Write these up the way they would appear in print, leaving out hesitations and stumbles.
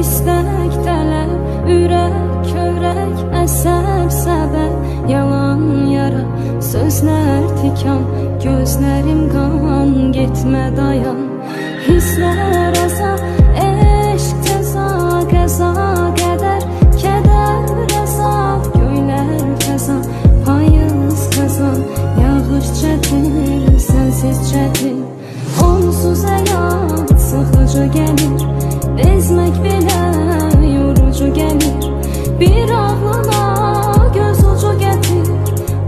istek tələb, ürək, körək, əsəb, səbəb, yalan yara, sözlər tikan, gözlərim qan, getmə dayan. Hisslər əzab, eşq cəza, qəza, qədər, kədər, əzab, göylər fəzan, payız qazan, yağış çətin, sənsiz çətin. Onsuz həyat sıxıcı gəlir, bezmək belə yorucu gəlir. Bir ağlına göz ucu gətir,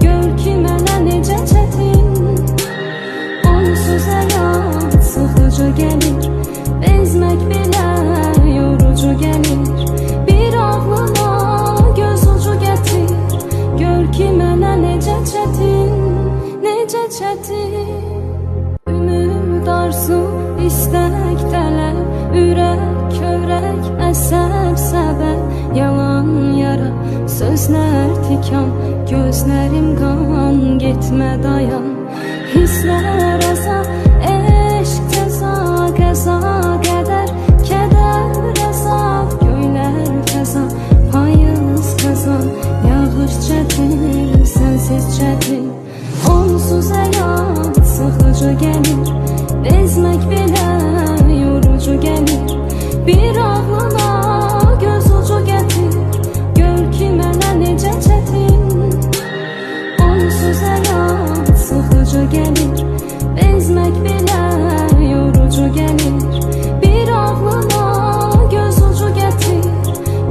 gör ki mənə necə çətin. Onsuz həyat sıxıcı gəlir, bezmək belə yorucu gəlir. Bir ağlına göz ucu gətir, gör ki mənə necə çətin, necə çətin. Arzu, istek, tələb, ürək, körək, əsəb, səbəb, yalan yara, sözlər tikan, gözlərim qan, getmə dayan. Hisslər əzab, eşq cəza, qəza, qədər, kədər, əzab, göylər fəzan, payız qazan, yağış çətin, sənsiz çətin. Onsuz həyat sıxıcı gəlir, bezmək belə yorucu gəlir. Bir ağlına göz ucu gətir, gör ki mənə necə çətin. Onsuz həyat sıxıcı gəlir, bezmək belə yorucu gəlir. Bir ağlına göz ucu gətir,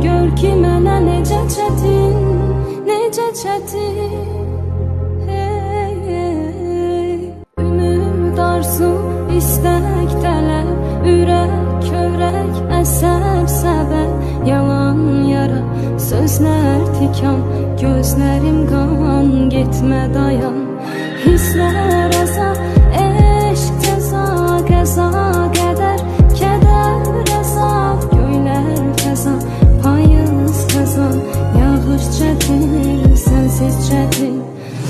gör ki mənə necə çətin, necə çətin. Arzu, istek, tələb, ürək, körək, əsəb, səbəb, yalan yara, sözlər tikan, gözlərim qan, getmə dayan. Hisslər əzab, eşq cəza, qəza, qədər, kədər, əzab, göylər fəzan, payız qazan, yağış çətin, sənsiz çətin.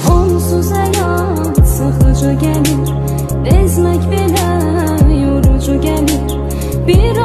Onsuz həyat sıxıcı gəlir, bezmək belə yorucu gəlir. Bir